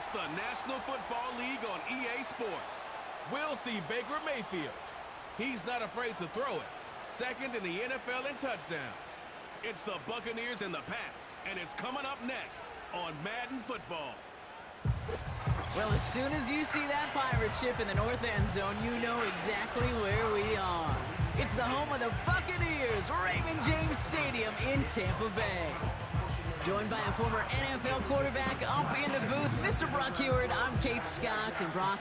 It's the National Football League on EA Sports. We'll see Baker Mayfield. He's not afraid to throw it. Second in the NFL in touchdowns. It's the Buccaneers in the pass, and it's coming up next on Madden Football. Well, as soon as you see that pirate ship in the north end zone, you know exactly where we are. It's the home of the Buccaneers, Raymond James Stadium in Tampa Bay. Joined by a former NFL quarterback up in the booth, Mr. Brock Heward. I'm Kate Scott, and Brock,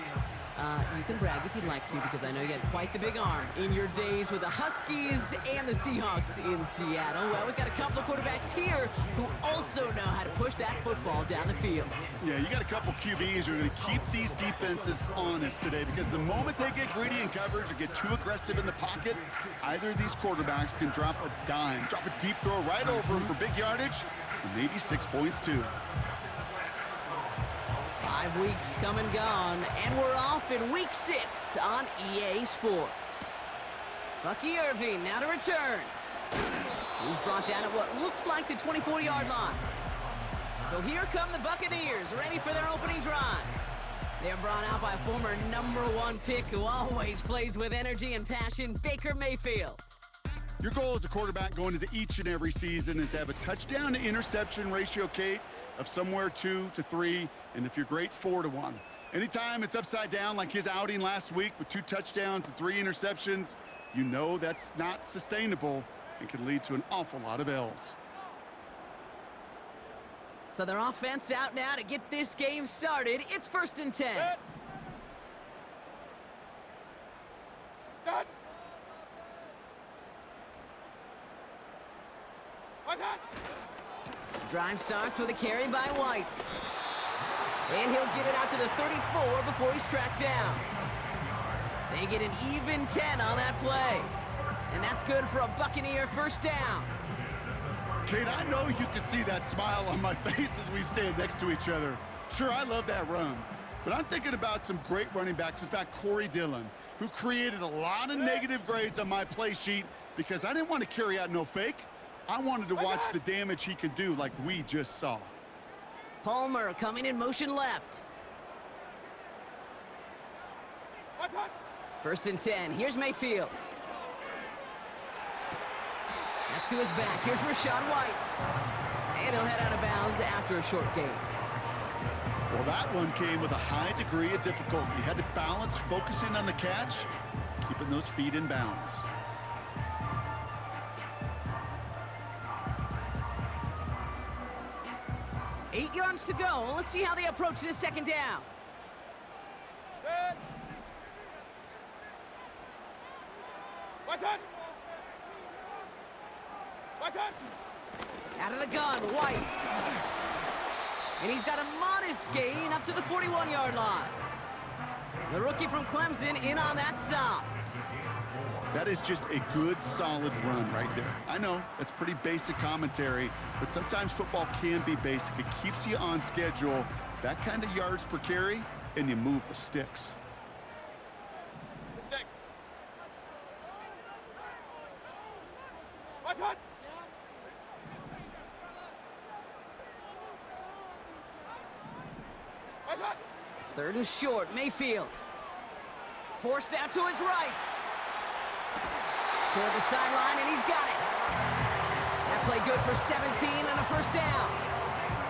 you can brag if you'd like to, because I know you had quite the big arm in your days with the Huskies and the Seahawks in Seattle. Well, we've got a couple of quarterbacks here who also know how to push that football down the field. Yeah, you got a couple QBs who are going to keep these defenses honest today, because the moment they get greedy in coverage or get too aggressive in the pocket, either of these quarterbacks can drop a dime, drop a deep throw right over them for big yardage, and maybe 6 points too. 5 weeks come and gone, and we're off in week 6 on EA Sports. Bucky Irving now to return. He's brought down at what looks like the 24-yard line. So here come the Buccaneers, ready for their opening drive. They're brought out by former #1 pick who always plays with energy and passion, Baker Mayfield. Your goal as a quarterback going into each and every season is to have a touchdown to interception ratio, Kate, of somewhere 2 to 3, and if you're great, 4 to 1. Anytime it's upside down like his outing last week with 2 touchdowns and 3 interceptions, you know that's not sustainable and can lead to an awful lot of L's. So their offense out now to get this game started. It's 1st and 10. Drive starts with a carry by White. And he'll get it out to the 34 before he's tracked down. They get an even 10 on that play. And that's good for a Buccaneer 1st down. Kate, I know you can see that smile on my face as we stand next to each other. Sure, I love that run. But I'm thinking about some great running backs. In fact, Corey Dillon, who created a lot of negative grades on my play sheet because I didn't want to carry out no fake. I wanted to watch the damage he could do like we just saw. Palmer coming in motion left. 1st and 10. Here's Mayfield. That's to his back. Here's Rachaad White. And he'll head out of bounds after a short gain. Well, that one came with a high degree of difficulty. He had to balance focusing on the catch, keeping those feet in bounds. Eight yards to go. Let's see how they approach this 2nd down. Out of the gun, White. And he's got a modest gain up to the 41-yard line. The rookie from Clemson in on that stop. That is just a good, solid run right there. I know, that's pretty basic commentary, but sometimes football can be basic. It keeps you on schedule, that kind of yards per carry, and you move the sticks. Third and short, Mayfield. Forced out to his right. Toward the sideline, and he's got it. That play good for 17 and a 1st down.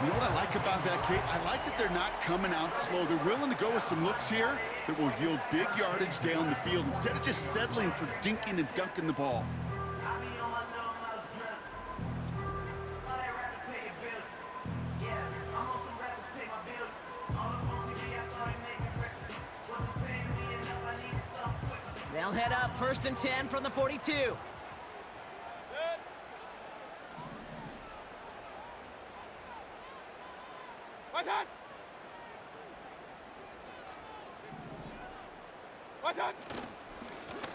You know what I like about that, Kate? I like that they're not coming out slow. They're willing to go with some looks here that will yield big yardage down the field instead of just settling for dinking and dunking the ball. They'll head up 1st and 10 from the 42.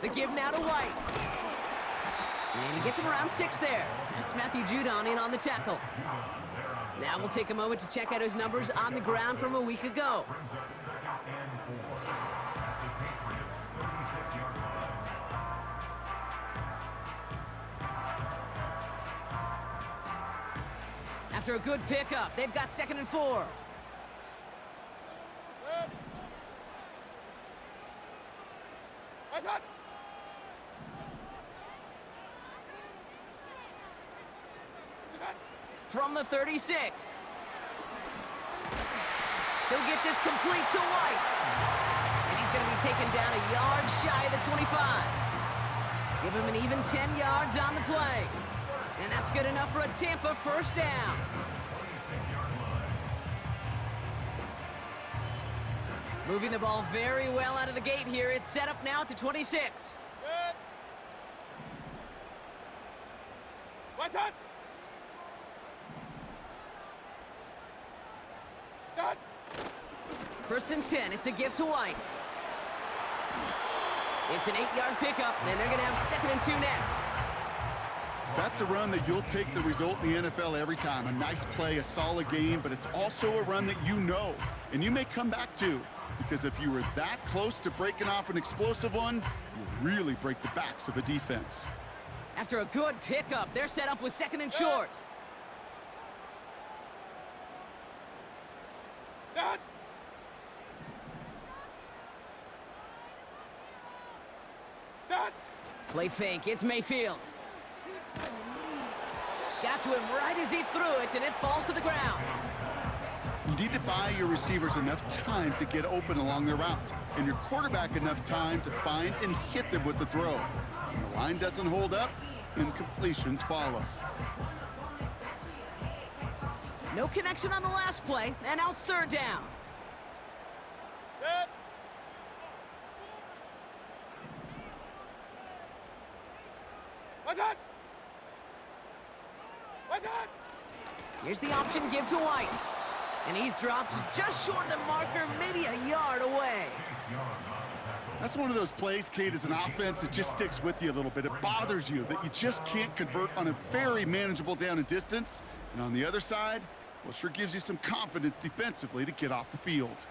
The give now to White. And he gets him around 6 there. That's Matthew Judon in on the tackle. Now we'll take a moment to check out his numbers on the ground from a week ago. After a good pickup, they've got 2nd and 4. From the 36. He'll get this complete to White. And he's going to be taken down a yard shy of the 25. Give him an even 10 yards on the play. And that's good enough for a Tampa first down. Moving the ball very well out of the gate here. It's set up now at the 26. What's that? First and 10, it's a give to White. It's an 8-yard pickup, and they're going to have 2nd and 2 next. That's a run that you'll take the result in the NFL every time. A nice play, a solid game, but it's also a run that you know, and you may come back to, because if you were that close to breaking off an explosive one, you really break the backs of a defense. After a good pickup, they're set up with 2nd and short. Play fake, it's Mayfield. Got to him right as he threw it, and it falls to the ground. You need to buy your receivers enough time to get open along their route, and your quarterback enough time to find and hit them with the throw. When the line doesn't hold up, incompletions follow. No connection on the last play, and now it's 3rd down. What's that? What's that? Here's the option give to White. And he's dropped just short of the marker, maybe a yard away. That's one of those plays, Kate, as an offense, it just sticks with you a little bit. It bothers you that you just can't convert on a very manageable down and distance. And on the other side, well, sure gives you some confidence defensively to get off the field.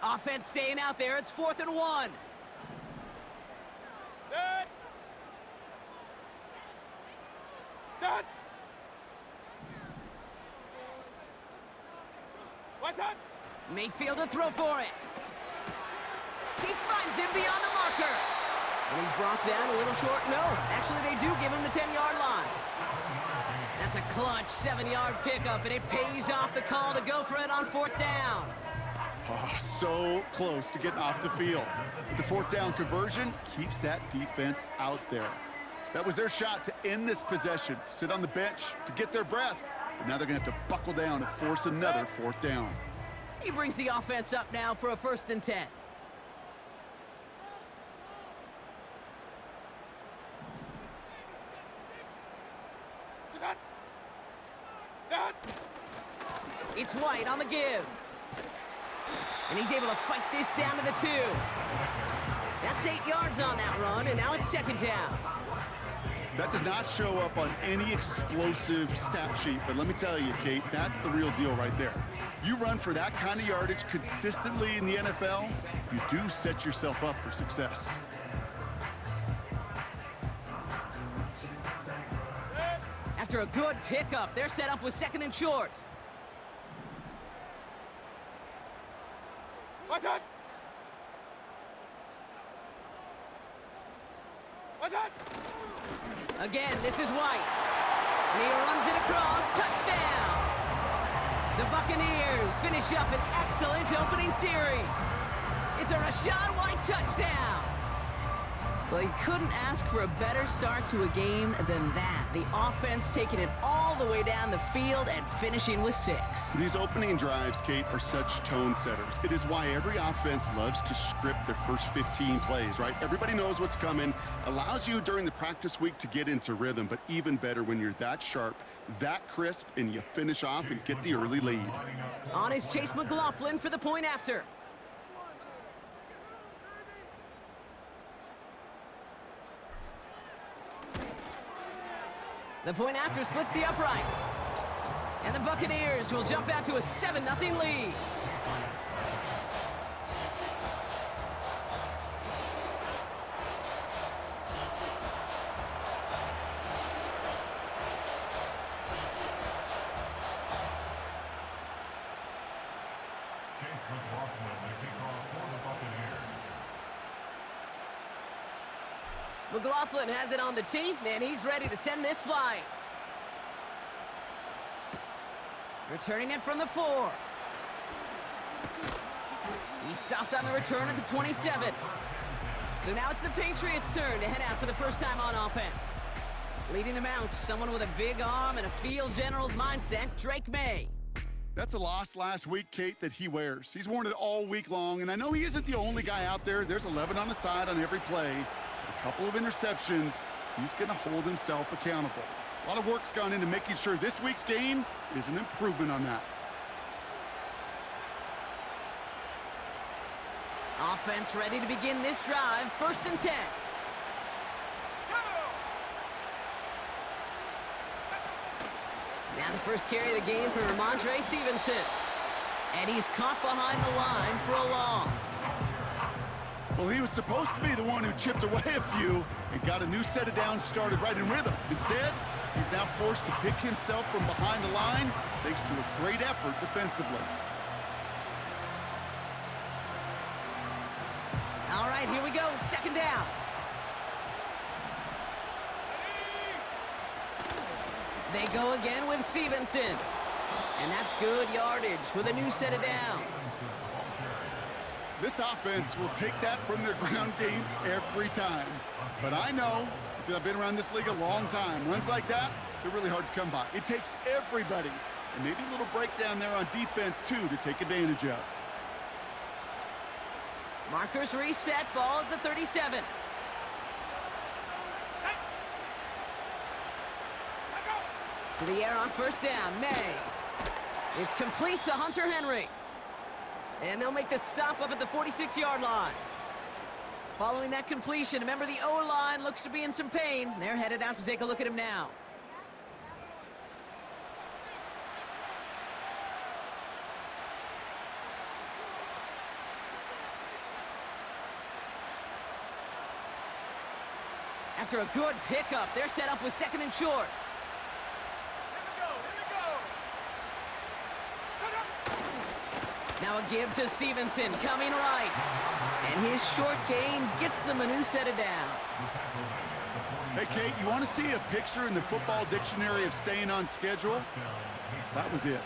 Offense staying out there. It's 4th and 1. Done. What's that? Mayfield to throw for it. He finds him beyond the marker. And he's brought down a little short. No, actually they do give him the 10-yard line. That's a clutch 7-yard pickup, and it pays off the call to go for it on 4th down. Oh, so close to getting off the field. The 4th down conversion keeps that defense out there. That was their shot to end this possession, to sit on the bench, to get their breath. But now they're going to have to buckle down and force another 4th down. He brings the offense up now for a 1st and 10. It's White on the give. And he's able to fight this down to the 2. That's 8 yards on that run, and now it's 2nd down. That does not show up on any explosive stat sheet, but let me tell you, Kate, that's the real deal right there. You run for that kind of yardage consistently in the NFL, you do set yourself up for success. After a good pickup, they're set up with 2nd and short. What's that? What's that? Again, this is White. And he runs it across. Touchdown! The Buccaneers finish up an excellent opening series. It's a Rachaad White touchdown. Well, you couldn't ask for a better start to a game than that. The offense taking it all the way down the field and finishing with 6. These opening drives, Kate, are such tone setters. It is why every offense loves to script their first 15 plays, right? Everybody knows what's coming. Allows you during the practice week to get into rhythm, but even better when you're that sharp, that crisp, and you finish off and get the early lead. On is Chase McLaughlin for the point after. The point after splits the uprights. And the Buccaneers will jump out to a 7-0 lead. McLaughlin has it on the tee, and he's ready to send this flying. Returning it from the 4. He stopped on the return at the 27. So now it's the Patriots' turn to head out for the first time on offense. Leading them out, someone with a big arm and a field general's mindset, Drake May. That's a loss last week, Kate, that he wears. He's worn it all week long, and I know he isn't the only guy out there. There's 11 on the side on every play. A couple of interceptions. He's going to hold himself accountable. A lot of work's gone into making sure this week's game is an improvement on that. Offense ready to begin this drive, 1st and 10. Now the first carry of the game for Ramondre Stevenson. And he's caught behind the line for a loss. Well, he was supposed to be the one who chipped away a few and got a new set of downs started right in rhythm. Instead, he's now forced to pick himself from behind the line thanks to a great effort defensively. All right, here we go, 2nd down. They go again with Stevenson. And that's good yardage with a new set of downs. This offense will take that from their ground game every time. But I know, because I've been around this league a long time, runs like that, they're really hard to come by. It takes everybody, and maybe a little breakdown there on defense, too, to take advantage of. Markers reset, ball at the 37. To the air on 1st down, May. It's complete to Hunter Henry. And they'll make the stop up at the 46-yard line. Following that completion, remember the O-line looks to be in some pain. They're headed out to take a look at him now. After a good pickup, they're set up with 2nd and short. Now a give to Stevenson, coming right. And his short gain gets them a new set of downs. Hey, Kate, you want to see a picture in the football dictionary of staying on schedule? That was it.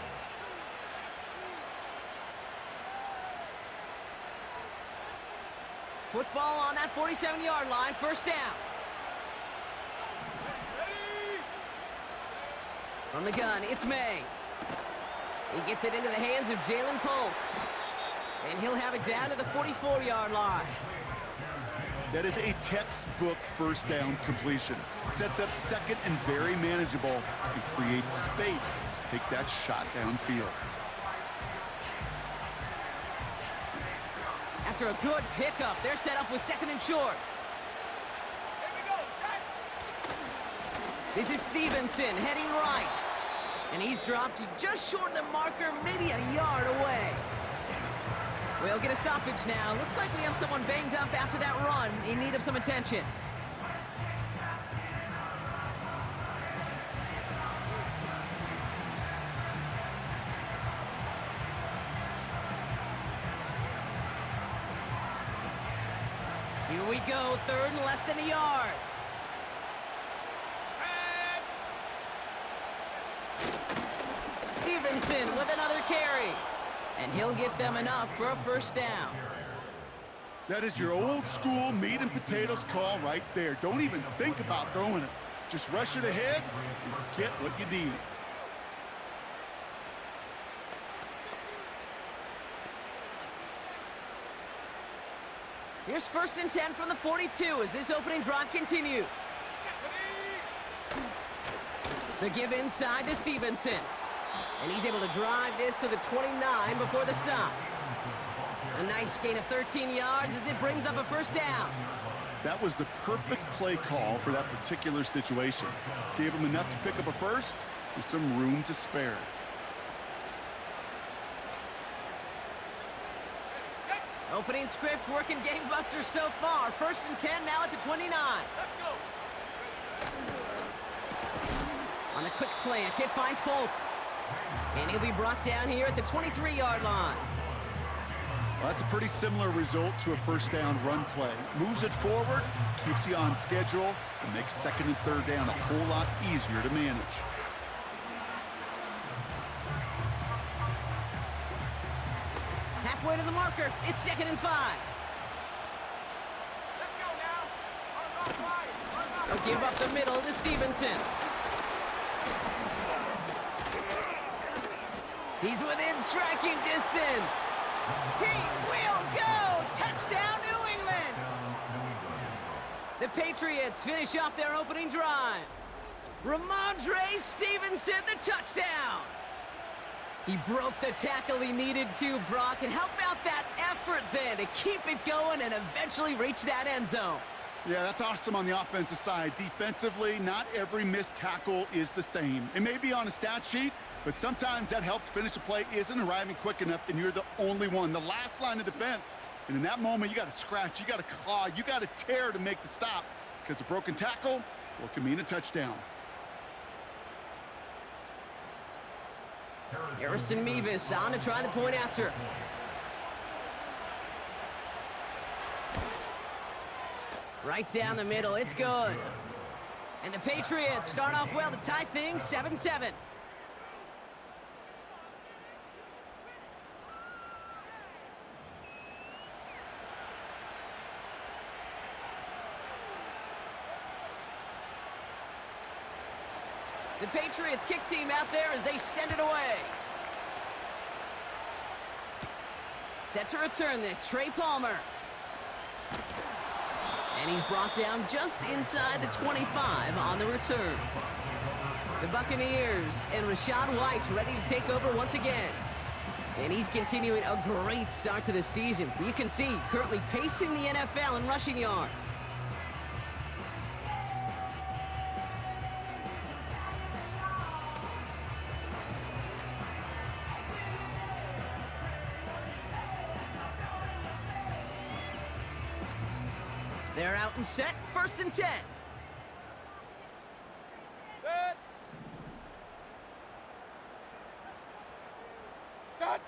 Football on that 47-yard line, 1st down. From the gun, it's May. He gets it into the hands of Jalen Polk. And he'll have it down to the 44-yard line. That is a textbook 1st down completion. Sets up 2nd and very manageable and creates space to take that shot downfield. After a good pickup, they're set up with 2nd and short. This is Stevenson heading right. And he's dropped just short of the marker, maybe a yard away. We'll get a stoppage now. Looks like we have someone banged up after that run, in need of some attention. Here we go, 3rd and less than a yard. Stevenson with another carry. And he'll get them enough for a 1st down. That is your old school meat and potatoes call right there. Don't even think about throwing it. Just rush it ahead and get what you need. Here's 1st and 10 from the 42 as this opening drive continues. The give inside to Stevenson. And he's able to drive this to the 29 before the stop. A nice gain of 13 yards as it brings up a 1st down. That was the perfect play call for that particular situation. Gave him enough to pick up a 1st with some room to spare. Opening script working game busters so far. 1st and 10 now at the 29. Let's go. On the quick slant, it finds Polk. And he'll be brought down here at the 23-yard line. Well, that's a pretty similar result to a first down run play. Moves it forward, keeps you on schedule, and makes second and third down a whole lot easier to manage. Halfway to the marker. It's 2nd and 5. Let's go now. They'll give up the middle to Stevenson. He's within striking distance. He will go! Touchdown, New England! The Patriots finish off their opening drive. Ramondre Stevenson, the touchdown! He broke the tackle he needed to, Brock, and how about that effort then to keep it going and eventually reach that end zone? Yeah, that's awesome on the offensive side. Defensively, not every missed tackle is the same. It may be on a stat sheet, but sometimes that help to finish a play isn't arriving quick enough, and you're the only one, the last line of defense. And in that moment, you got to scratch, you got to claw, you got to tear to make the stop, because a broken tackle, well, can mean a touchdown. Harrison Mevis on to try the point after. Right down the middle, it's good. And the Patriots start off well to tie things 7-7. The Patriots kick team out there as they send it away. Set to return this, Trey Palmer. And he's brought down just inside the 25 on the return. The Buccaneers and Rachaad White ready to take over once again. And he's continuing a great start to the season. You can see currently pacing the NFL in rushing yards. They're out and set, 1st and 10. Good. Done.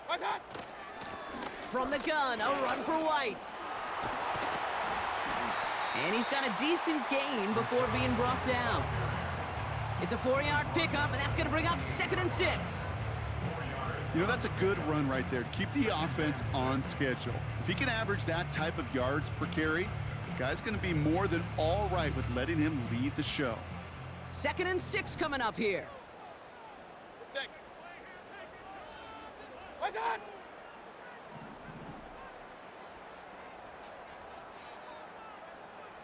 What's that? From the gun, a run for White. And he's got a decent gain before being brought down. It's a 4-yard pickup, and that's going to bring up 2nd and 6. You know, that's a good run right there to keep the offense on schedule. If he can average that type of yards per carry, this guy's going to be more than all right with letting him lead the show. 2nd and 6 coming up here. Sick. What's that?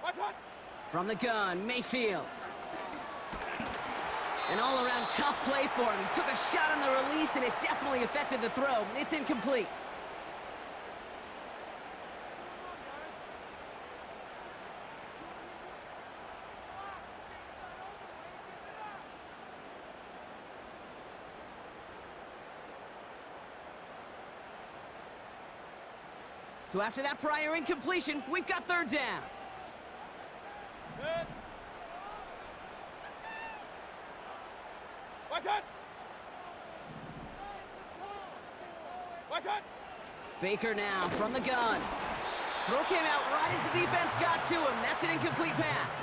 What's that? From the gun, Mayfield. An all-around tough play for him. He took a shot on the release, and it definitely affected the throw. It's incomplete. So after that prior incompletion, we've got 3rd down. Good. What's that? What's that? Baker now from the gun. Throw came out right as the defense got to him. That's an incomplete pass.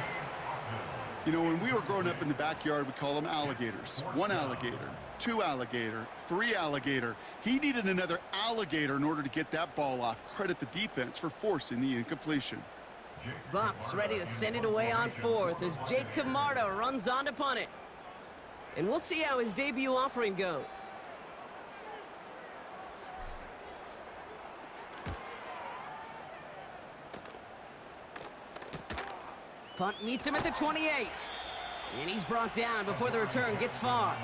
You know, when we were growing up in the backyard, we call them alligators. 1 alligator, 2 alligator, 3 alligator. He needed another alligator in order to get that ball off. Credit the defense for forcing the incompletion. Bucks ready to send it away on 4th as Jake Camarda runs on to punt it. And we'll see how his debut offering goes. Punt meets him at the 28. And he's brought down before the return gets far.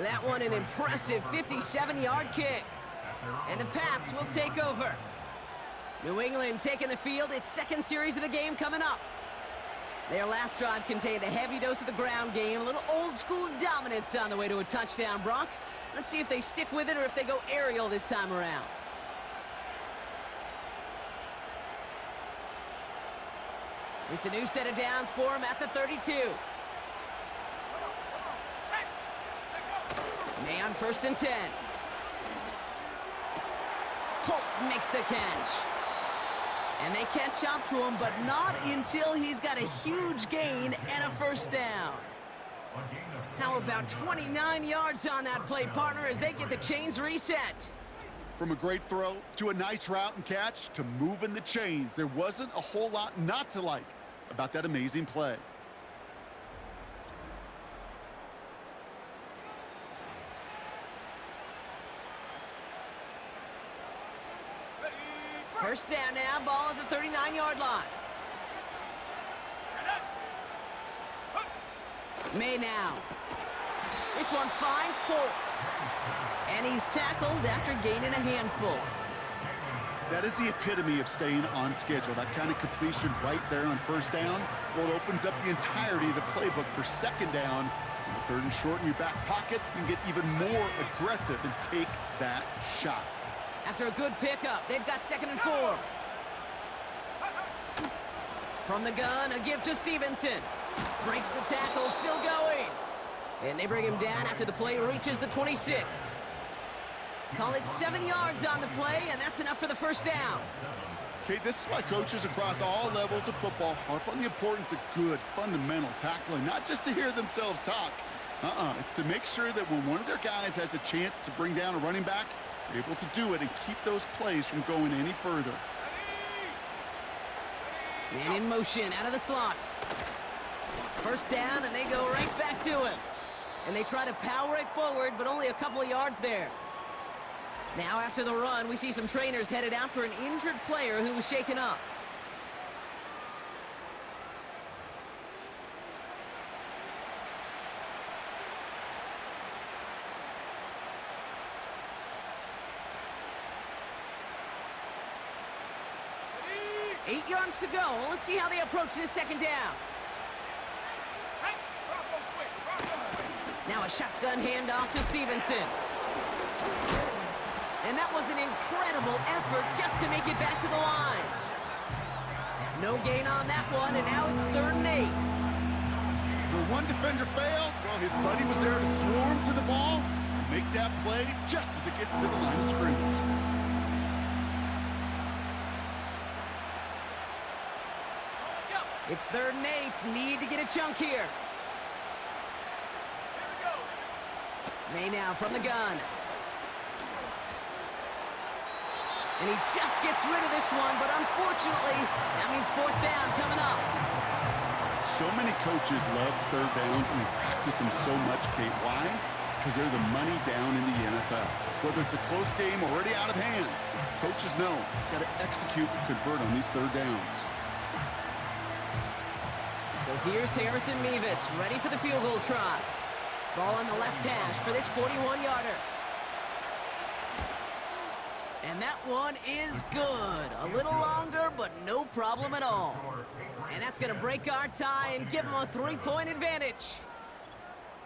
That one an impressive 57-yard kick. And the Pats will take over. New England taking the field. Its 2nd series of the game coming up. Their last drive contained a heavy dose of the ground game, a little old-school dominance on the way to a touchdown, Brock. Let's see if they stick with it or if they go aerial this time around. It's a new set of downs for him at the 32. May on 1st and 10. Polk makes the catch. And they catch up to him, but not until he's got a huge gain and a first down. How about 29 yards on that play, partner, as they get the chains reset? From a great throw to a nice route and catch to moving the chains, there wasn't a whole lot not to like about that amazing play. First down now, ball at the 39-yard line. May now. This one finds Polk. And he's tackled after gaining a handful. That is the epitome of staying on schedule. That kind of completion right there on first down. Well, it opens up the entirety of the playbook for second down. On the 3rd and short in your back pocket, you can get even more aggressive and take that shot. After a good pickup, they've got 2nd and 4. From the gun, a give to Stevenson. Breaks the tackle, still going. And they bring him down after the play reaches the 26. Call it 7 yards on the play, and that's enough for the first down. Okay, this is why coaches across all levels of football harp on the importance of good, fundamental tackling, not just to hear themselves talk. It's to make sure that when one of their guys has a chance to bring down a running back, they're able to do it and keep those plays from going any further. Man in motion, out of the slot. First down, and they go right back to him. And they try to power it forward, but only a couple of yards there. Now after the run, we see some trainers headed out for an injured player who was shaken up. Eight yards to go. Let's see how they approach this second down. Now a shotgun handoff to Stevenson. And that was an incredible effort just to make it back to the line. No gain on that one, and now it's 3rd and 8. Where one defender failed, well, his buddy was there to swarm to the ball and make that play just as it gets to the line of scrimmage. It's 3rd and 8. Need to get a chunk here. May now from the gun. And he just gets rid of this one, but unfortunately, that means 4th down coming up. So many coaches love 3rd downs, and they practice them so much, Kate. Why? Because they're the money down in the NFL. Whether it's a close game or already out of hand, coaches know you've got to execute and convert on these 3rd downs. So here's Harrison Mevis, ready for the field goal try. Ball on the left hash for this 41-yarder. And that one is good. A little longer, but no problem at all. And that's going to break our tie and give them a 3-point advantage.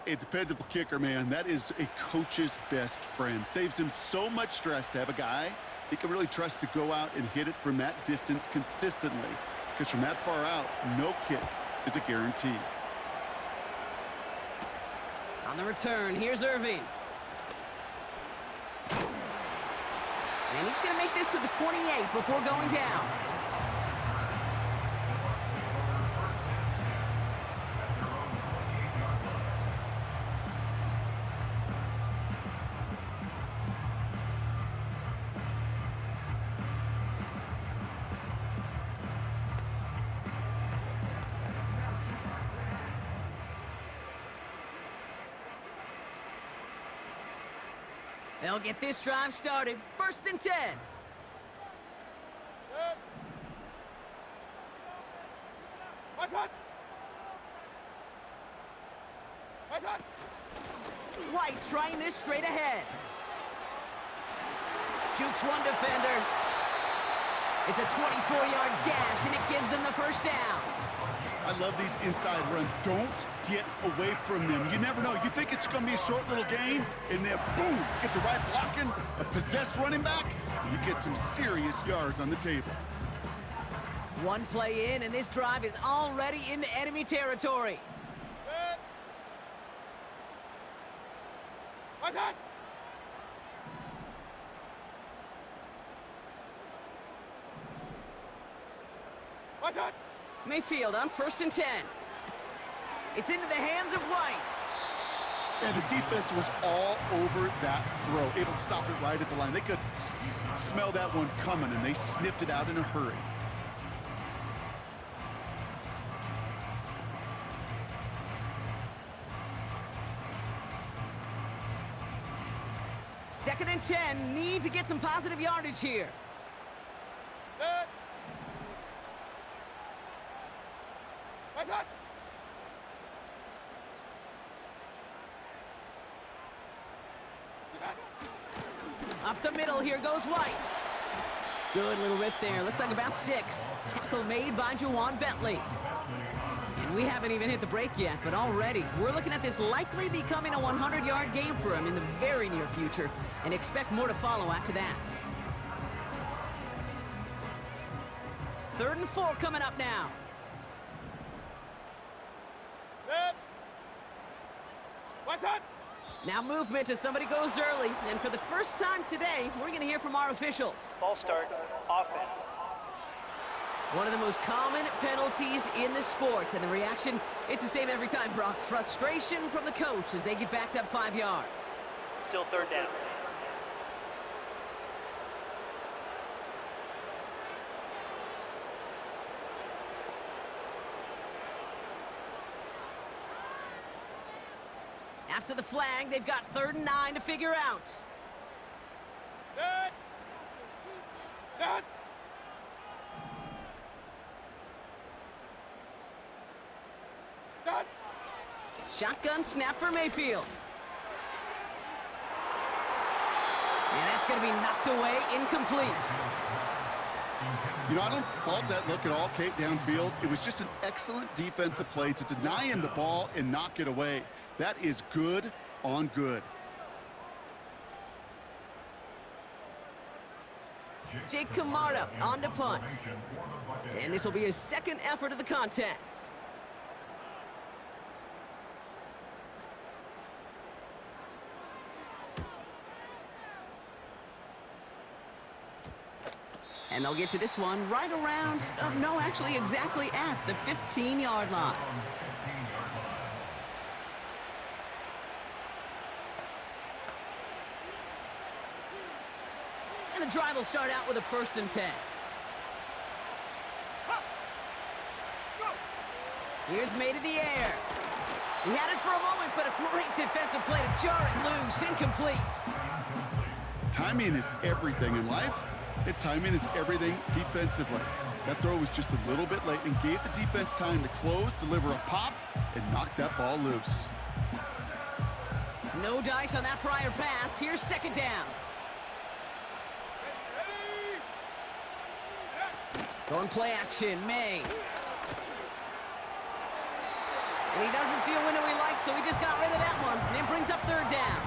A dependable kicker, man. That is a coach's best friend. Saves him so much stress to have a guy he can really trust to go out and hit it from that distance consistently. Because from that far out, no kick is a guarantee. On the return, here's Irving. And he's going to make this to the 28 before going down. They'll get this drive started. 1st and 10. White trying this straight ahead. Jukes one defender. It's a 24-yard gash, and it gives them the first down. I love these inside runs. Don't get away from them. You never know. You think it's going to be a short little gain, and then boom, get the right blocking, a possessed running back, and you get some serious yards on the table. One play in, and this drive is already into enemy territory. What's that? What's that? Mayfield on 1st and 10. It's into the hands of White. And the defense was all over that throw, able to stop it right at the line. They could smell that one coming, and they sniffed it out in a hurry. Second and 10, need to get some positive yardage here. Good. What's that? Up the middle, here goes White. Good little rip there, looks like about 6. Tackle made by Juwan Bentley. And we haven't even hit the break yet, but already we're looking at this likely becoming a 100-yard game for him in the very near future, and expect more to follow after that. 3rd and 4 coming up now. Good. What's that? Now movement as somebody goes early, and for the first time today, we're going to hear from our officials. Ball start, offense. One of the most common penalties in the sport, and the reaction, it's the same every time, Brock. Frustration from the coach as they get backed up 5 yards. Still 3rd down. After the flag, they've got 3rd and 9 to figure out. Good. Good. Good. Shotgun snap for Mayfield. And that's going to be knocked away, incomplete. You know, I don't fault that look at all, Kate, downfield. It was just an excellent defensive play to deny him the ball and knock it away. That is good on good. Jake Camarda on to punt. And this will be his 2nd effort of the contest. And they'll get to this one right around, no, actually exactly at the 15-yard line. And the drive will start out with a 1st and 10. Here's made in the air. He had it for a moment, but a great defensive play to jar it loose, incomplete. Timing is everything in life, and timing is everything defensively. That throw was just a little bit late and gave the defense time to close, deliver a pop, and knock that ball loose. No dice on that prior pass. Here's 2nd down. Going play action, May. And he doesn't see a window he likes, so he just got rid of that one. And then brings up 3rd down.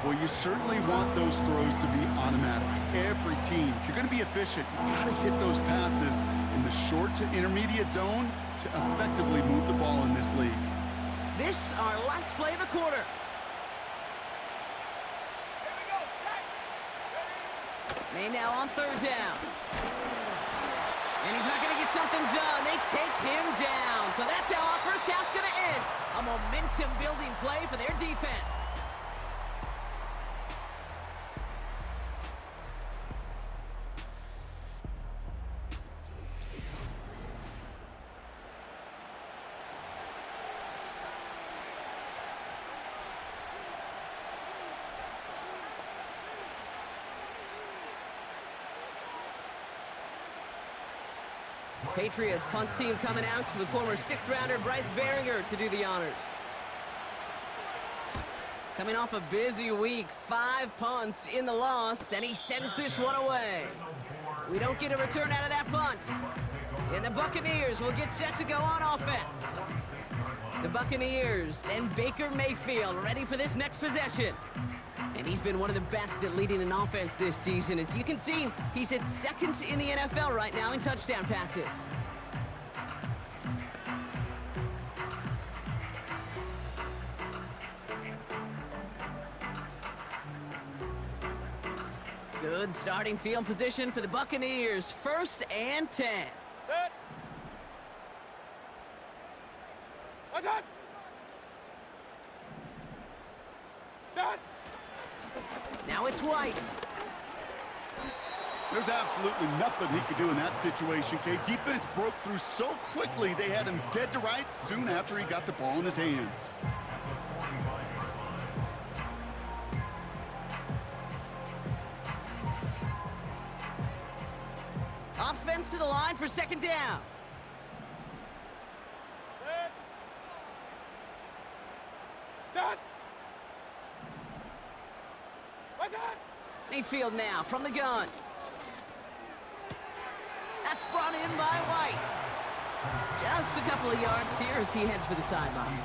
Well, you certainly want those throws to be automatic. Every team, if you're going to be efficient, you got to hit those passes in the short to intermediate zone to effectively move the ball in this league. This, our last play of the quarter. May now on 3rd down. And he's not going to get something done. They take him down. So that's how our first half's going to end. A momentum-building play for their defense. Patriots punt team coming out with former 6th-rounder Bryce Behringer to do the honors. Coming off a busy week, 5 punts in the loss, and he sends this one away. We don't get a return out of that punt. And the Buccaneers will get set to go on offense. The Buccaneers and Baker Mayfield ready for this next possession. And he's been one of the best at leading an offense this season. As you can see, he's at 2nd in the NFL right now in touchdown passes. Good starting field position for the Buccaneers. 1st and 10. Set. Attack. Set. Now it's White. There's absolutely nothing he could do in that situation, Kate. Defense broke through so quickly, they had him dead to rights soon after he got the ball in his hands. Offense to the line for 2nd down. Set. Set. Attack. Mayfield now from the gun. That's brought in by White. Just a couple of yards here as he heads for the sideline.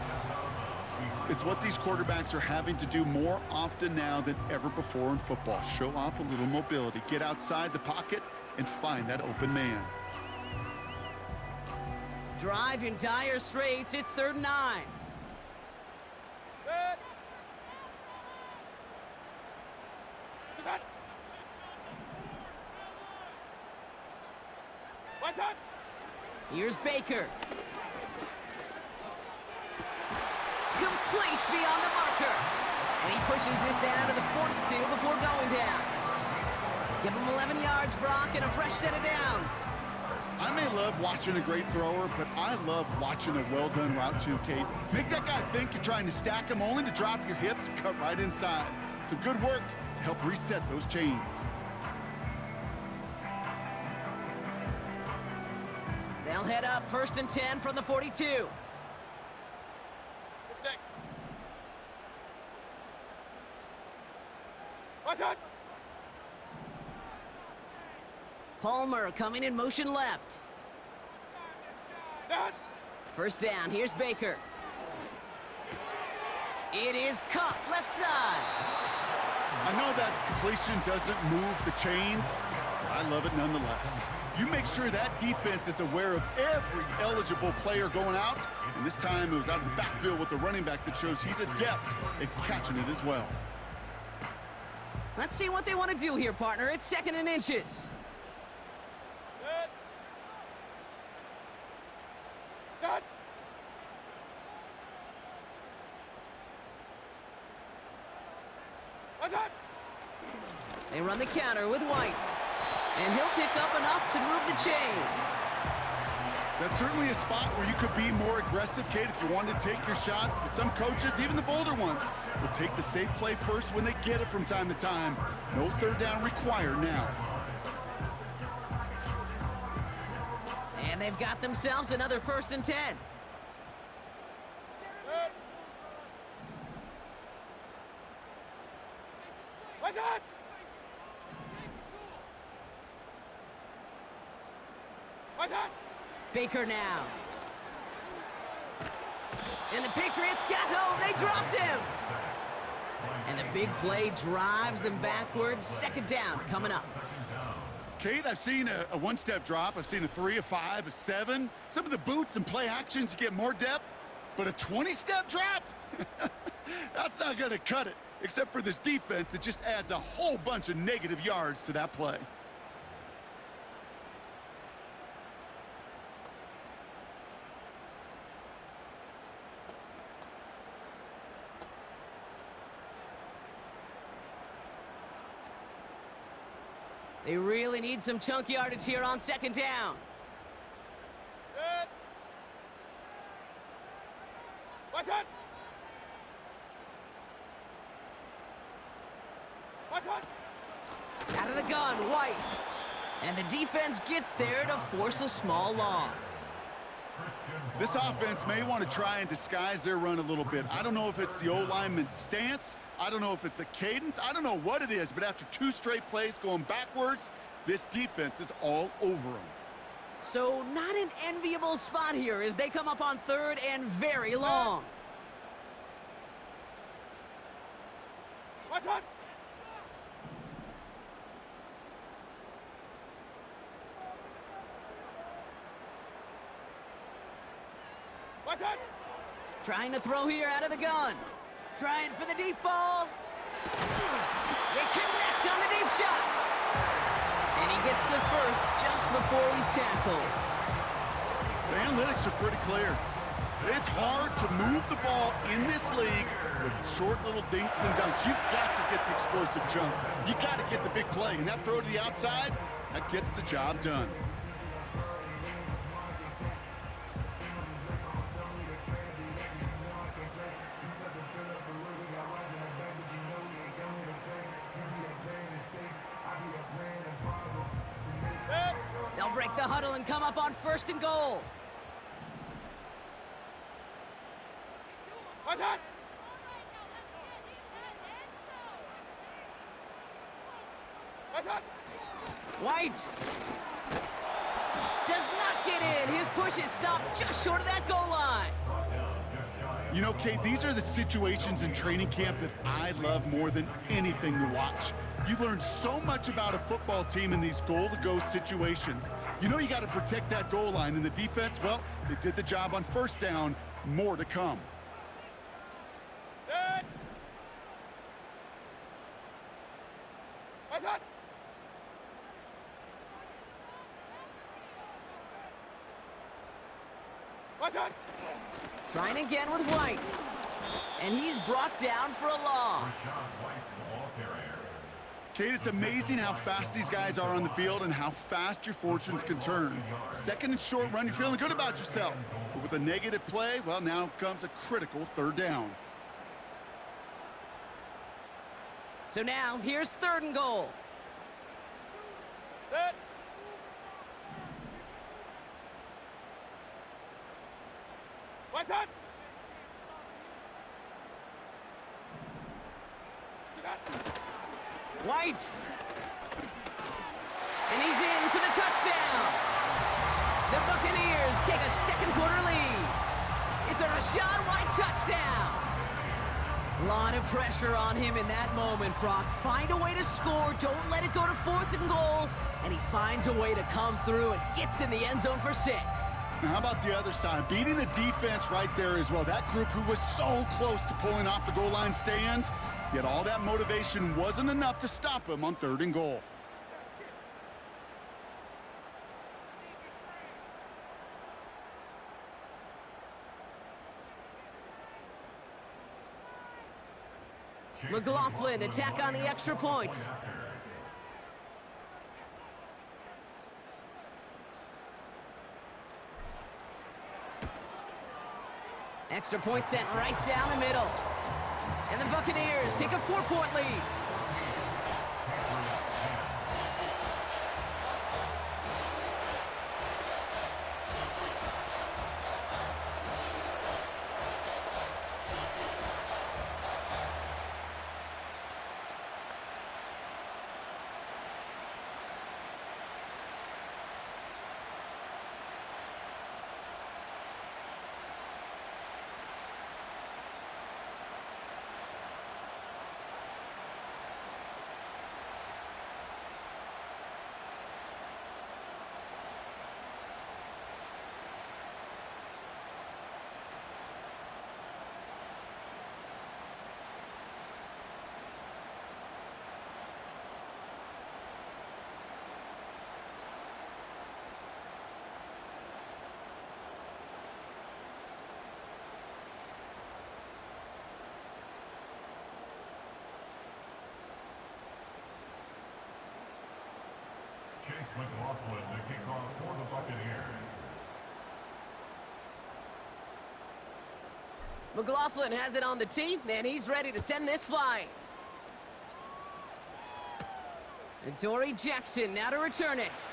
It's what these quarterbacks are having to do more often now than ever before in football. Show off a little mobility, get outside the pocket, and find that open man. Drive in dire straits. It's 3rd and 9. Set. Set. Attack. Here's Baker. Complete beyond the marker. And he pushes this down to the 42 before going down. Give him 11 yards, Brock, and a fresh set of downs. I may love watching a great thrower, but I love watching a well-done route too, Kate. Make that guy think you're trying to stack him only to drop your hips, cut right inside. Some good work to help reset those chains. They'll head up 1st and 10 from the 42. Good stick. Attack. Palmer coming in motion left. Set. 1st down, here's Baker. It is caught left side. I know that completion doesn't move the chains, but I love it nonetheless. You make sure that defense is aware of every eligible player going out, and this time it was out of the backfield with the running back that shows he's adept at catching it as well. Let's see what they want to do here, partner. It's 2nd and inches. Set. Set. Attack. They run the counter with White. And he'll pick up enough to move the chains. That's certainly a spot where you could be more aggressive, Kate, if you wanted to take your shots. But some coaches, even the bolder ones, will take the safe play first when they get it from time to time. No 3rd down required now. And they've got themselves another 1st and 10. Set. Attack. Attack. Baker now. And the Patriots got home. They dropped him. And the big play drives them backwards. 2nd down coming up. Kate, I've seen a one-step drop. I've seen a 3, a 5, a 7. Some of the boots and play actions, you get more depth. But a 20-step drop? That's not going to cut it. Except for this defense, it just adds a whole bunch of negative yards to that play. They really need some chunk yardage here on 2nd down. Set. Attack. Attack. Out of the gun, White. And the defense gets there to force a small loss. This offense may want to try and disguise their run a little bit. I don't know if it's the O-lineman's stance. I don't know if it's a cadence. I don't know what it is, but after 2 straight plays going backwards, this defense is all over them. So not an enviable spot here as they come up on 3rd and very long. Attack. Attack. Trying to throw here out of the gun. Trying for the deep ball. They connect on the deep shot. And he gets the first just before he's tackled. The analytics are pretty clear. It's hard to move the ball in this league with short little dinks and dunks. You've got to get the explosive jump. You got to get the big play. And that throw to the outside, that gets the job done. They'll break the huddle and come up on 1st and goal. What's that? What's that? White does not get in. His push is stopped just short of that goal line. You know, Kate, these are the situations in training camp that I love more than anything to watch. You learn so much about a football team in these goal-to-go situations. You know you got to protect that goal line, and the defense, well, they did the job on 1st down. More to come. Dead. What's that? What's that? Trying again with White. And he's brought down for a loss. Kate, it's amazing how fast these guys are on the field and how fast your fortunes can turn. 2nd and short run, you're feeling good about yourself. But with a negative play, well, now comes a critical 3rd down. So now, here's 3rd and goal. Dead. What's that? White. And he's in for the touchdown. The Buccaneers take a 2nd quarter lead. It's a Rachaad White touchdown. A lot of pressure on him in that moment, Brock. Find a way to score. Don't let it go to 4th and goal. And he finds a way to come through and gets in the end zone for 6. Now, how about the other side? Beating the defense right there as well. That group who was so close to pulling off the goal line stand, yet all that motivation wasn't enough to stop him on 3rd and goal. McLaughlin attack on the extra point. Extra point sent right down the middle. And the Buccaneers take a 4-point lead. Chase McLaughlin, the kickoff for the Buccaneers. McLaughlin has it on the tee, and he's ready to send this flying. And Torrey Jackson now to return it.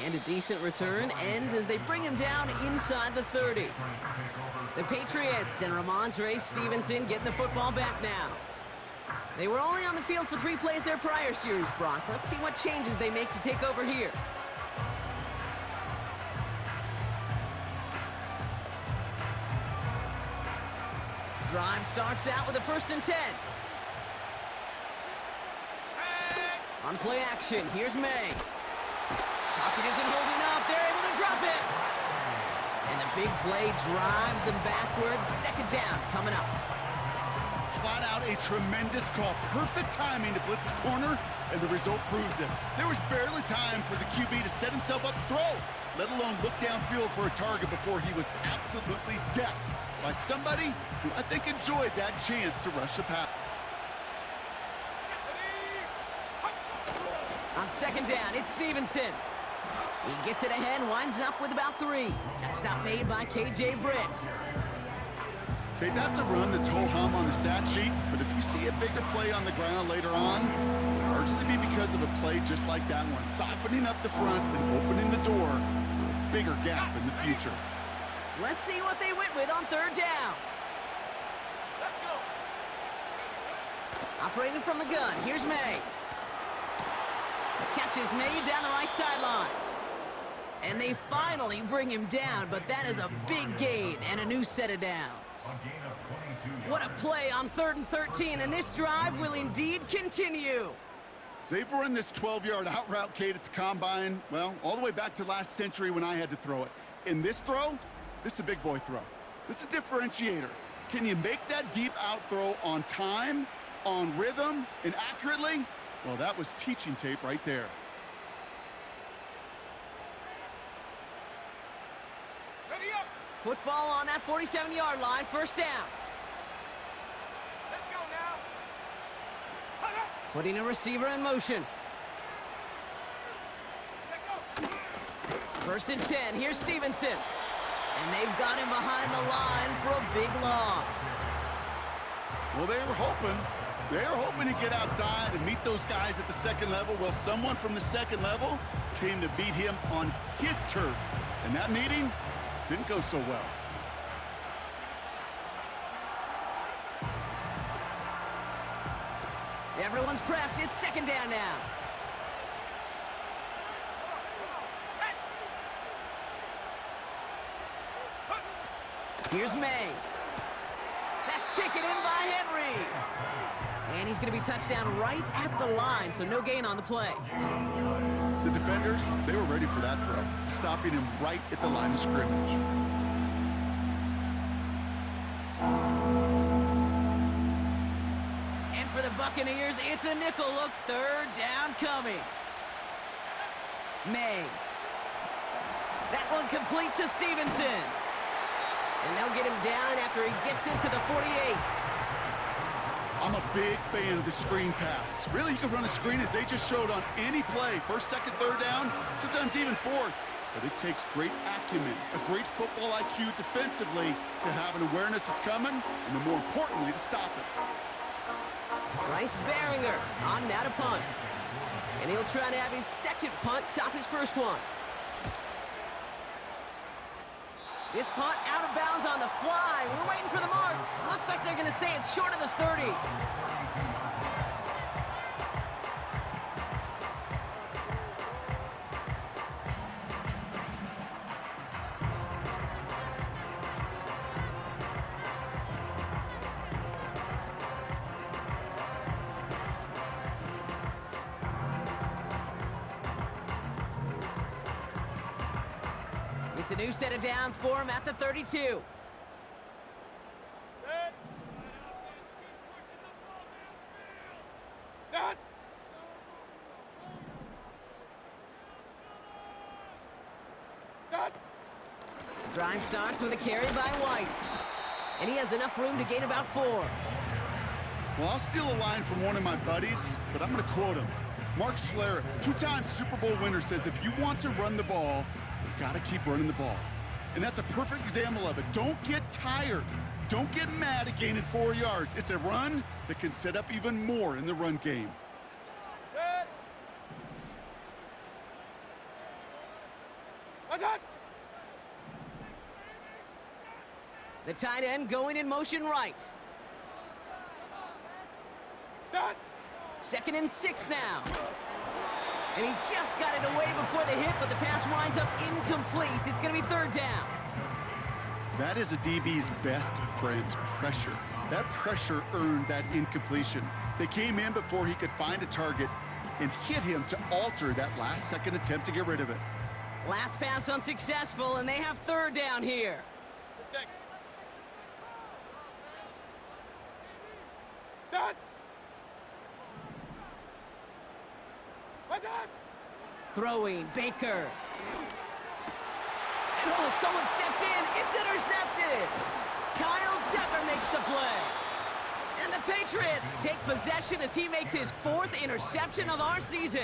And a decent return ends as they bring him down inside the 30. The Patriots and Ramondre Stevenson getting the football back now. They were only on the field for 3 plays their prior series, Brock. Let's see what changes they make to take over here. Drive starts out with a 1st and 10. On play action, here's May. Pocket isn't holding up. They're able to drop it. And the big play drives them backwards. 2nd down coming up. flat out a tremendous call. Perfect timing to blitz the corner, and the result proves it. There was barely time for the QB to set himself up to throw, let alone look downfield for a target before he was absolutely decked by somebody who I think enjoyed that chance to rush the pass. On second down, it's Stevenson. He gets it ahead, winds up with about 3. That stop made by K.J. Britt. Okay, that's a run that's ho-hum on the stat sheet, but if you see a bigger play on the ground later on, it'll largely be because of a play just like that one, softening up the front and opening the door for a bigger gap in the future. Let's see what they went with on third down. Let's go. Operating from the gun, here's May. Catches May down the right sideline. And they finally bring him down, but that is a big gain and a new set of downs. A gain of 22 yards. What a play on 3rd and 13, and this drive will indeed continue. They've run this 12-yard out route, Kate, at the combine, well, all the way back to last century when I had to throw it. In this throw, this is a big boy throw. This is a differentiator. Can you make that deep out throw on time, on rhythm, and accurately? Well, that was teaching tape right there. Ready up. Football on that 47-yard line, first down. Let's go now. Hut up. Putting a receiver in motion. Check go. 1st and 10, here's Stevenson. And they've got him behind the line for a big loss. Well, they were hoping to get outside and meet those guys at the second level. Well, someone from the second level came to beat him on his turf. And that meeting didn't go so well. Everyone's prepped. It's second down now. Here's May. That's taken in by Henry. And he's going to be touchdown right at the line, so no gain on the play. The defenders, they were ready for that throw, stopping him right at the line of scrimmage. And for the Buccaneers, it's a nickel look, 3rd down coming. May. That one complete to Stevenson. And they'll get him down after he gets into the 48. I'm a big fan of the screen pass. Really, you can run a screen as they just showed on any play. 1st, 2nd, 3rd down, sometimes even 4th. But it takes great acumen, a great football IQ defensively to have an awareness that's coming, and then more importantly, to stop it. Bryce Behringer on now to punt. And he'll try to have his second punt top his first one. This punt out of bounds on the fly. We're waiting for the mark. Looks like they're going to say it's short of the 30. It's a new set of downs for him at the 32. Set. Done. Done. Drive starts with a carry by White. And he has enough room to gain about 4. Well, I'll steal a line from one of my buddies, but I'm going to quote him. Mark Schlereth, 2-time Super Bowl winner, says if you want to run the ball, you got to keep running the ball. And that's a perfect example of it. Don't get tired. Don't get mad at gaining 4 yards. It's a run that can set up even more in the run game. Set. What's up? The tight end going in motion right. Done. 2nd and 6 now. And he just got it away before the hit, but the pass winds up incomplete. It's going to be 3rd down. That is a DB's best friend, pressure. That pressure earned that incompletion. They came in before he could find a target and hit him to alter that last-second attempt to get rid of it. Last pass unsuccessful, and they have 3rd down here. Check. Done. What's up? Throwing, Baker. And oh, someone stepped in. It's intercepted. Kyle Decker makes the play. And the Patriots take possession as he makes his 4th interception of our season.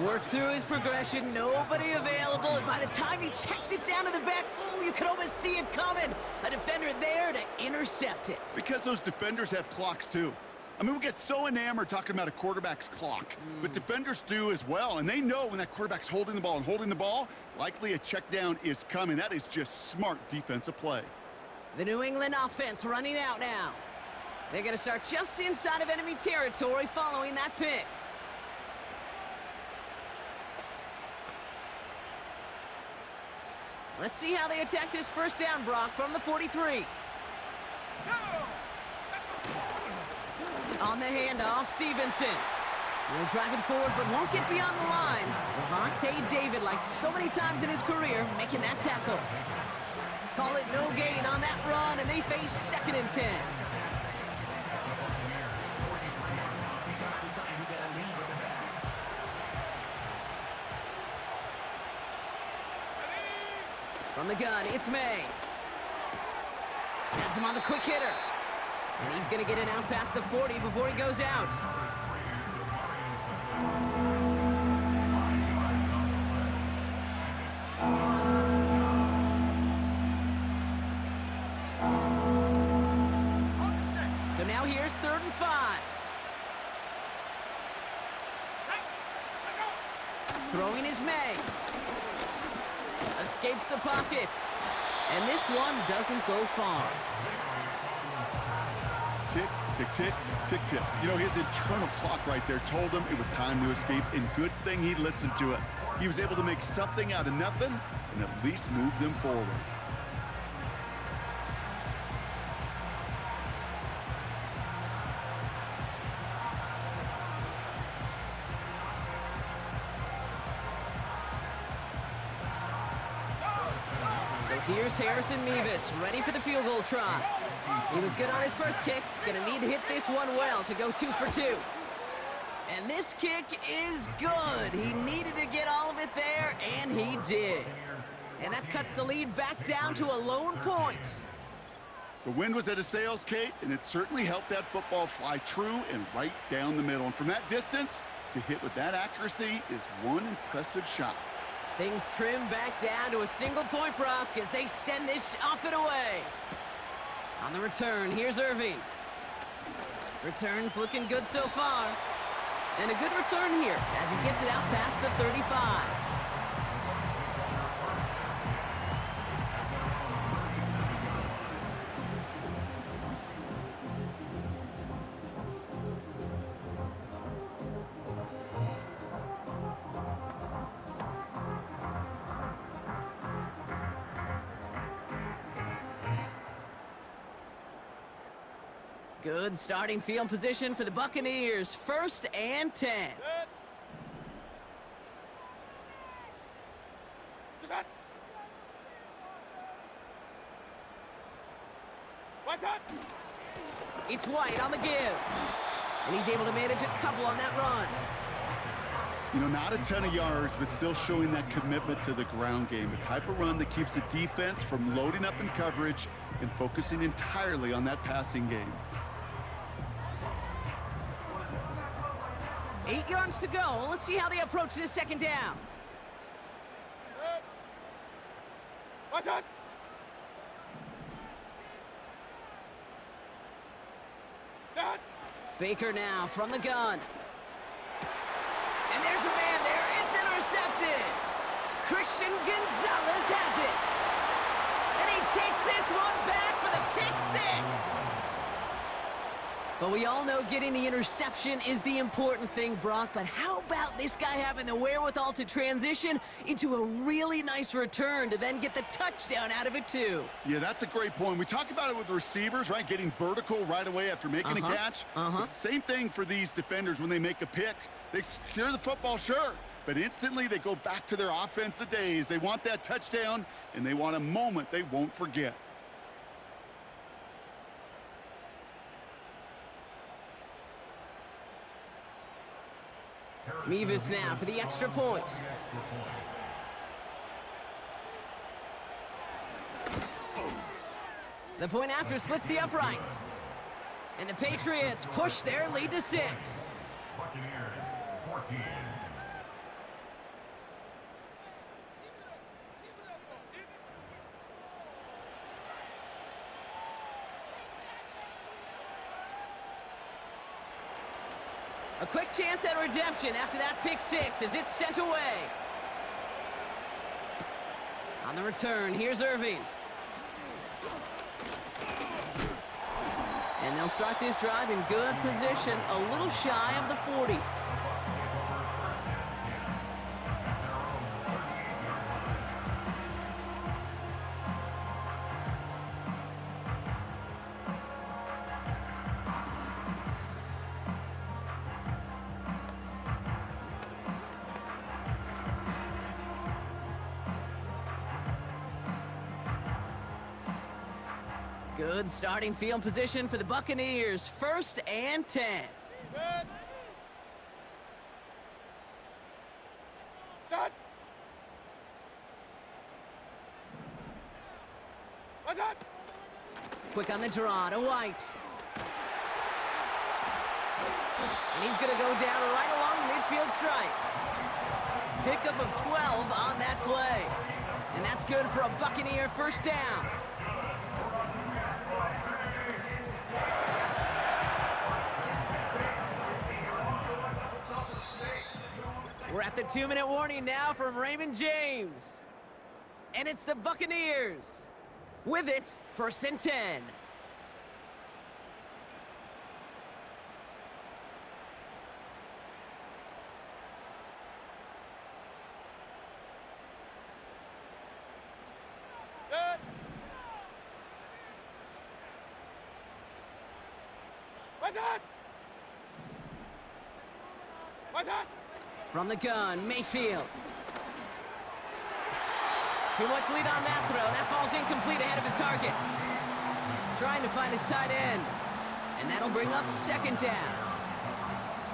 Worked through his progression, nobody available, and by the time he checked it down to the back, oh, you could almost see it coming. A defender there to intercept it. Because those defenders have clocks too. I mean, we get so enamored talking about a quarterback's clock, but defenders do as well, and they know when that quarterback's holding the ball and holding the ball, likely a check down is coming. That is just smart defensive play. The New England offense running out now. They're going to start just inside of enemy territory following that pick. Let's see how they attack this first down, Brock, from the 43. On the handoff, Stevenson. Will drive it forward, but won't get beyond the line. Levante David, like so many times in his career, making that tackle. Call it no gain on that run, and they face 2nd and 10. From the gun, it's May. Has him on the quick hitter. And he's going to get it out past the 40 before he goes out. So now here's 3rd and 5. Throwing is May. Escapes the pocket. And this one doesn't go far. Tick, tick, tick, tick, tick. You know, his internal clock right there told him it was time to escape, and good thing he listened to it. He was able to make something out of nothing and at least move them forward. So here's Harrison Mevis, ready for the field goal try. He was good on his first kick. Gonna need to hit this one well to go 2 for 2. And this kick is good. He needed to get all of it there, and he did. And that cuts the lead back down to a lone point. The wind was at his sails, Kate, and it certainly helped that football fly true and right down the middle. And from that distance, to hit with that accuracy is one impressive shot. Things trim back down to a single point, Brock, as they send this off and away. On the return, here's Irving. Return's looking good so far. And a good return here as he gets it out past the 35. Good starting field position for the Buccaneers. 1st and 10. Good. To that. What's up? It's White on the give. And he's able to manage a couple on that run. You know, not a ton of yards, but still showing that commitment to the ground game. The type of run that keeps the defense from loading up in coverage and focusing entirely on that passing game. 8 yards to go. Let's see how they approach this 2nd down. Good. What's up? That. Baker now from the gun. And there's a man there. It's intercepted. Christian Gonzalez has it. And he takes this one back for the pick 6. But we all know getting the interception is the important thing, Brock. But how about this guy having the wherewithal to transition into a really nice return to then get the touchdown out of it, too? Yeah, that's a great point. We talk about it with the receivers, right? Getting vertical right away after making a catch. But same thing for these defenders when they make a pick. They secure the football, sure, but instantly they go back to their offensive days. They want that touchdown, and they want a moment they won't forget. Mevis now for the extra point. The point after splits the uprights. And the Patriots push their lead to 6. Buccaneers 14. A quick chance at redemption after that pick 6 as it's sent away. On the return, here's Irving. And they'll start this drive in good position, a little shy of the 40. Good starting field position for the Buccaneers. 1st and 10. Set. Done. What's that? Quick on the draw to White. And he's going to go down right along the midfield stripe. Pickup of 12 on that play. And that's good for a Buccaneer 1st down. We're at the 2-minute warning now from Raymond James. And it's the Buccaneers. With it, 1st and 10. Set. What's that? What's that? From the gun, Mayfield. Too much lead on that throw. That falls incomplete ahead of his target. Trying to find his tight end. And that'll bring up 2nd down.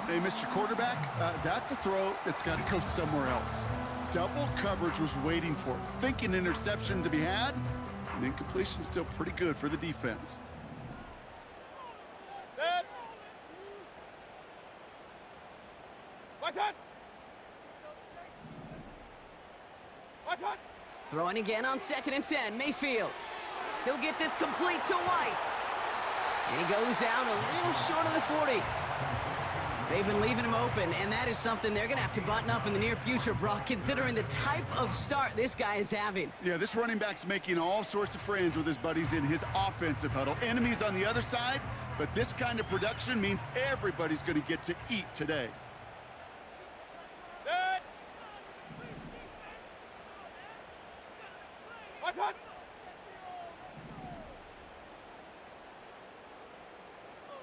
Hey, Mr. Quarterback, that's a throw that's got to go somewhere else. Double coverage was waiting for it. Thinking interception to be had, and incompletion still pretty good for the defense. Set. What's that? What's that? Throwing again on 2nd and 10, Mayfield. He'll get this complete to White. And he goes out a little short of the 40. They've been leaving him open, and that is something they're going to have to button up in the near future, Brock, considering the type of start this guy is having. Yeah, this running back's making all sorts of friends with his buddies in his offensive huddle. Enemies on the other side, but this kind of production means everybody's going to get to eat today. Set. What's that?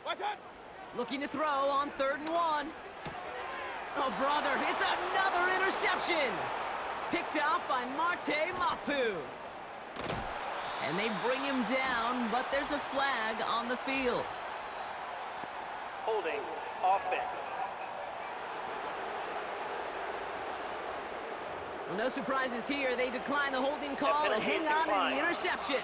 What's that? Looking to throw on 3rd and 1. Oh, brother, it's another interception. Picked off by Marte Mapu. And they bring him down, but there's a flag on the field. Holding. Offense. Well, no surprises here. They decline the holding call and hang on to the interception.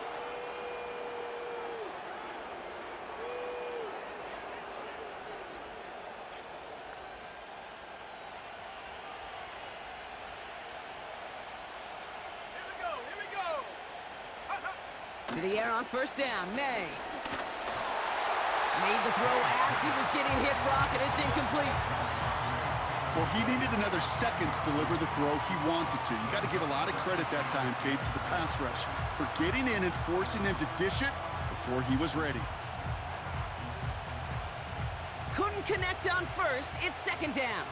Here we go. To the air on 1st down, May. Made the throw as he was getting hit, Brock, and it's incomplete. Well, he needed another second to deliver the throw he wanted to. You got to give a lot of credit that time, Kate, to the pass rush for getting in and forcing him to dish it before he was ready. Couldn't connect on 1st. It's 2nd down.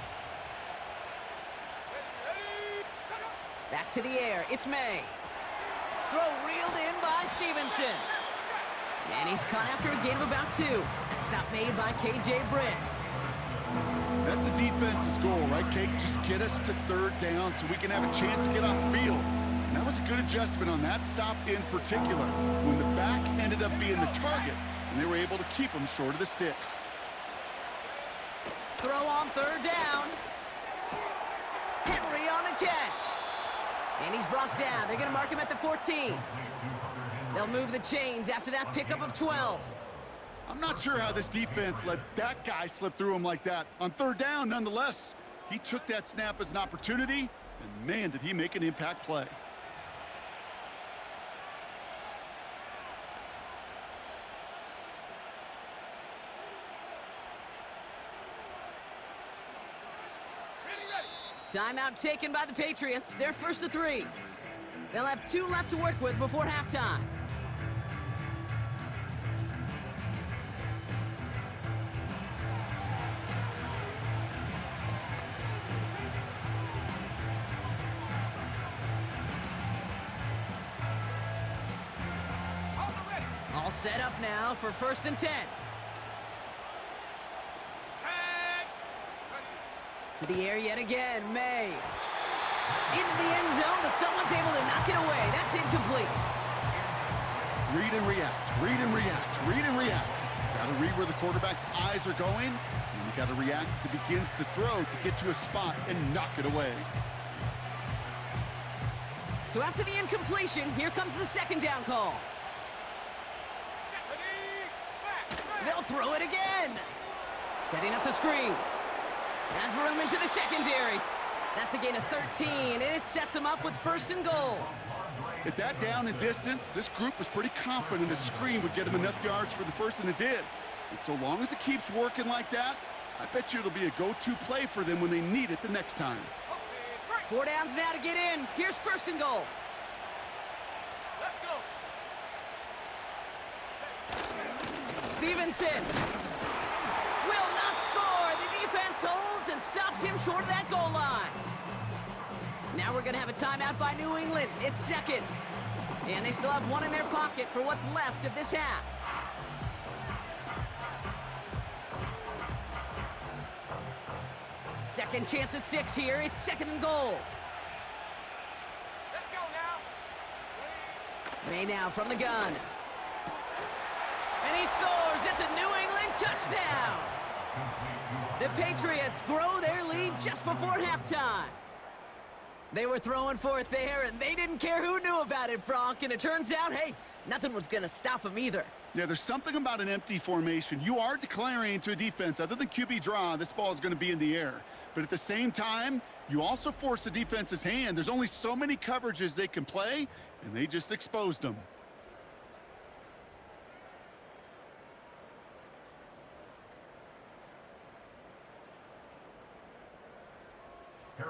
Back to the air. It's May. Throw reeled in by Stevenson. And he's caught after a gain of about 2. That stop made by K.J. Britt. That's a defense's goal, right, Kate? Just get us to 3rd down so we can have a chance to get off the field. And that was a good adjustment on that stop in particular, when the back ended up being the target, and they were able to keep him short of the sticks. Throw on 3rd down. Henry on the catch. And he's brought down. They're going to mark him at the 14. They'll move the chains after that pickup of 12. I'm not sure how this defense let that guy slip through him like that. On third down, nonetheless, he took that snap as an opportunity, and man, did he make an impact play. Timeout taken by the Patriots. They're first to 3. They'll have 2 left to work with before halftime. All set up now for 1st and 10. To the air yet again, May. Into the end zone, but someone's able to knock it away. That's incomplete. Read and react, read and react, read and react. Got to read where the quarterback's eyes are going, and you got to react as he begins to throw to get to a spot and knock it away. So after the incompletion, here comes the 2nd down call. They'll throw it again. Setting up the screen. Has room into the secondary. That's a gain of 13, and it sets him up with 1st and goal. At that down and distance, this group was pretty confident a screen would get him enough yards for the 1st, and it did. And so long as it keeps working like that, I bet you it'll be a go-to play for them when they need it the next time. 4 downs now to get in. Here's 1st and goal. Let's go. Stevenson will not score. The defense holds and stops him short of that goal line. Now we're going to have a timeout by New England. It's 2nd. And they still have 1 in their pocket for what's left of this half. Second chance at 6 here. It's 2nd and goal. Let's go now. May now from the gun. And he scores. It's a New England touchdown. The Patriots grow their lead just before halftime. They were throwing for it there, and they didn't care who knew about it, Bronk. And it turns out, hey, nothing was going to stop them either. Yeah, there's something about an empty formation. You are declaring to a defense, other than QB draw, this ball is going to be in the air. But at the same time, you also force the defense's hand. There's only so many coverages they can play, and they just exposed them.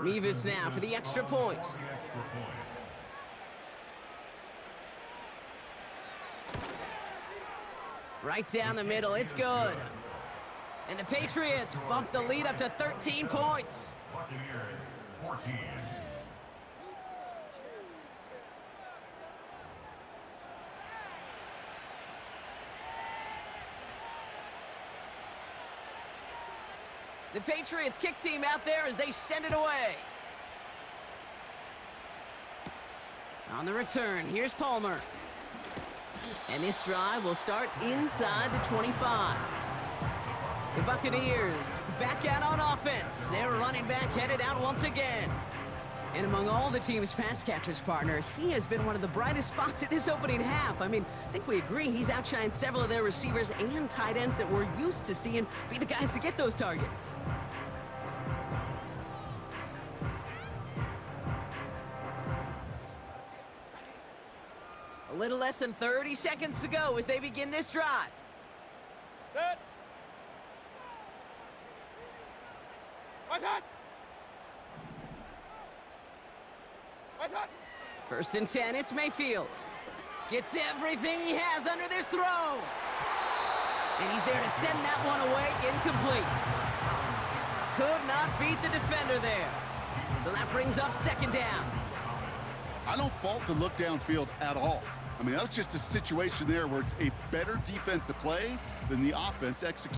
Mevis now for the extra point. Right down the middle, it's good. And the Patriots bump the lead up to 13 points. Buccaneers 14. The Patriots kick team out there as they send it away. On the return, here's Palmer. And this drive will start inside the 25. The Buccaneers back out on offense. Their running back headed out once again. And among all the team's pass catchers, partner, he has been one of the brightest spots in this opening half. I mean, I think we agree he's outshined several of their receivers and tight ends that we're used to seeing be the guys to get those targets. A little less than 30 seconds to go as they begin this drive. Set. Right hand. Right hand. 1st and 10, it's Mayfield. Gets everything he has under this throw. And he's there to send that one away, incomplete. Could not beat the defender there. So that brings up 2nd down. I don't fault the look downfield at all. I mean, that was just a situation there where it's a better defensive play than the offense executed.